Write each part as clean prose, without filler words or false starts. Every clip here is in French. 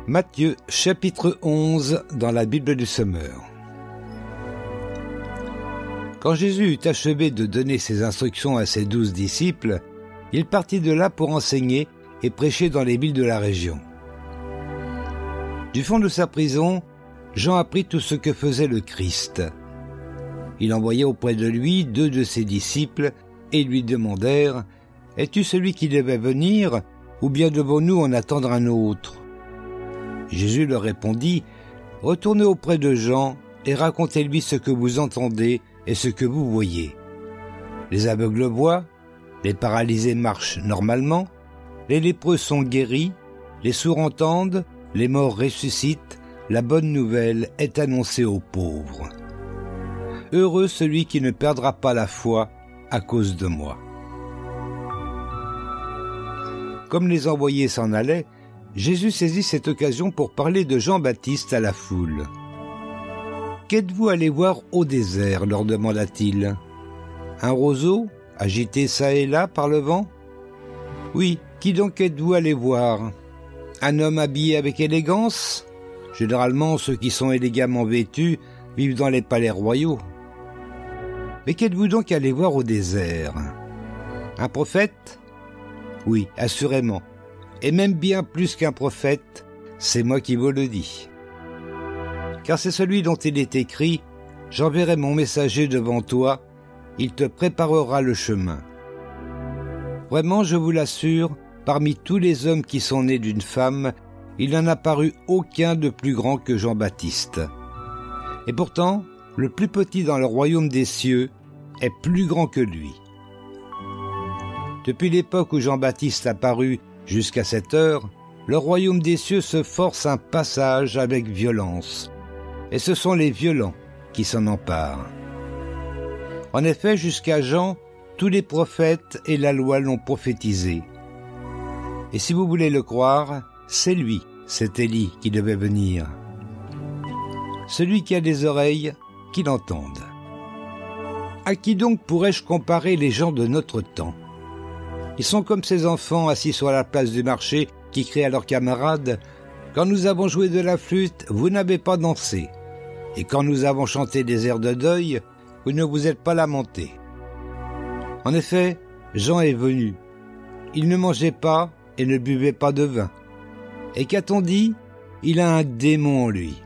Matthieu chapitre 11 dans la Bible du Semeur. Quand Jésus eut achevé de donner ses instructions à ses 12 disciples, il partit de là pour enseigner et prêcher dans les villes de la région. Du fond de sa prison, Jean apprit tout ce que faisait le Christ. Il envoya auprès de lui 2 de ses disciples et lui demandèrent « Es-tu celui qui devait venir, ou bien devons-nous en attendre un autre ?» Jésus leur répondit « Retournez auprès de Jean et racontez-lui ce que vous entendez et ce que vous voyez. Les aveugles voient, les paralysés marchent normalement, les lépreux sont guéris, les sourds entendent, les morts ressuscitent, la bonne nouvelle est annoncée aux pauvres. Heureux celui qui ne perdra pas la foi à cause de moi. » Comme les envoyés s'en allaient, Jésus saisit cette occasion pour parler de Jean-Baptiste à la foule. « Qu'êtes-vous allé voir au désert ?» leur demanda-t-il. « Un roseau, agité çà et là par le vent ? Oui, qui donc êtes-vous allé voir ? Un homme habillé avec élégance ? Généralement, ceux qui sont élégamment vêtus vivent dans les palais royaux. Mais qu'êtes-vous donc allé voir au désert ? Un prophète ? Oui, assurément. Et même bien plus qu'un prophète, c'est moi qui vous le dis. Car c'est celui dont il est écrit « J'enverrai mon messager devant toi, il te préparera le chemin. » Vraiment, je vous l'assure, parmi tous les hommes qui sont nés d'une femme, il n'en a paru aucun de plus grand que Jean-Baptiste. Et pourtant, le plus petit dans le royaume des cieux est plus grand que lui. Depuis l'époque où Jean-Baptiste apparut jusqu'à cette heure, le royaume des cieux se force un passage avec violence. Et ce sont les violents qui s'en emparent. En effet, jusqu'à Jean, tous les prophètes et la loi l'ont prophétisé. Et si vous voulez le croire, c'est lui, c'est Élie qui devait venir. Celui qui a des oreilles, qu'il entende. À qui donc pourrais-je comparer les gens de notre temps ? Ils sont comme ces enfants assis sur la place du marché qui crient à leurs camarades « Quand nous avons joué de la flûte, vous n'avez pas dansé. Et quand nous avons chanté des airs de deuil, vous ne vous êtes pas lamentés. » En effet, Jean est venu. Il ne mangeait pas et ne buvait pas de vin. Et qu'a-t-on dit ? Il a un démon en lui.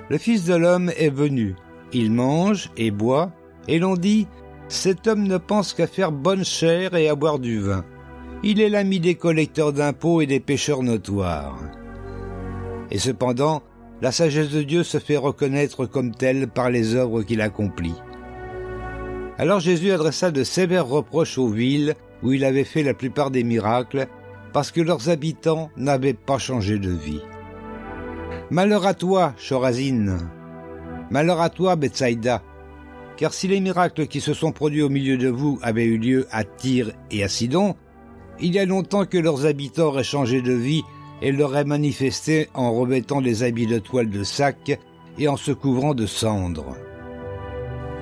Le Fils de l'homme est venu. Il mange et boit, et l'on dit « Cet homme ne pense qu'à faire bonne chère et à boire du vin. Il est l'ami des collecteurs d'impôts et des pécheurs notoires. » Et cependant, la sagesse de Dieu se fait reconnaître comme telle par les œuvres qu'il accomplit. Alors Jésus adressa de sévères reproches aux villes où il avait fait la plupart des miracles, parce que leurs habitants n'avaient pas changé de vie. « Malheur à toi, Chorazine ! Malheur à toi, Bethsaïda ! Car si les miracles qui se sont produits au milieu de vous avaient eu lieu à Tyr et à Sidon, il y a longtemps que leurs habitants auraient changé de vie et l'auraient manifesté en revêtant des habits de toile de sac et en se couvrant de cendres.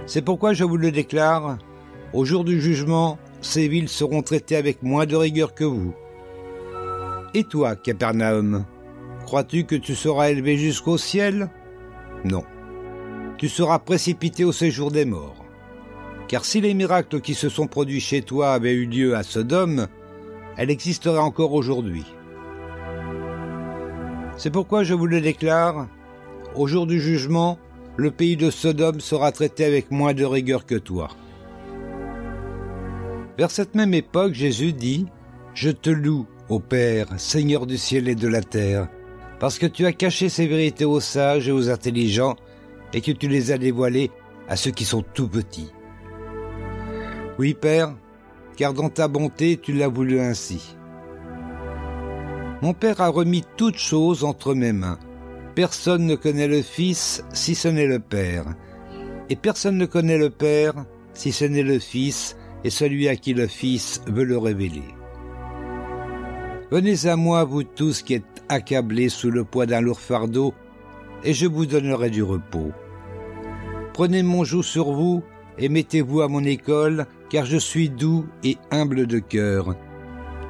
C'est pourquoi je vous le déclare, au jour du jugement, ces villes seront traitées avec moins de rigueur que vous. Et toi, Capernaum, crois-tu que tu seras élevé jusqu'au ciel ? Non. Tu seras précipité au séjour des morts. Car si les miracles qui se sont produits chez toi avaient eu lieu à Sodome, elle existerait encore aujourd'hui. C'est pourquoi je vous le déclare, au jour du jugement, le pays de Sodome sera traité avec moins de rigueur que toi. Vers cette même époque, Jésus dit « Je te loue, ô Père, Seigneur du ciel et de la terre, parce que tu as caché ces vérités aux sages et aux intelligents, et que tu les as dévoilées à ceux qui sont tout petits. Oui, Père, car dans ta bonté, tu l'as voulu ainsi. Mon Père a remis toutes choses entre mes mains. Personne ne connaît le Fils si ce n'est le Père, et personne ne connaît le Père si ce n'est le Fils et celui à qui le Fils veut le révéler. Venez à moi, vous tous qui êtes accablés sous le poids d'un lourd fardeau, et je vous donnerai du repos. Prenez mon joug sur vous et mettez-vous à mon école, car je suis doux et humble de cœur,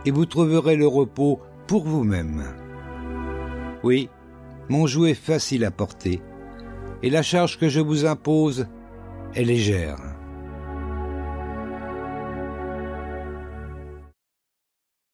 et vous trouverez le repos pour vous-même. Oui, mon joug est facile à porter, et la charge que je vous impose est légère.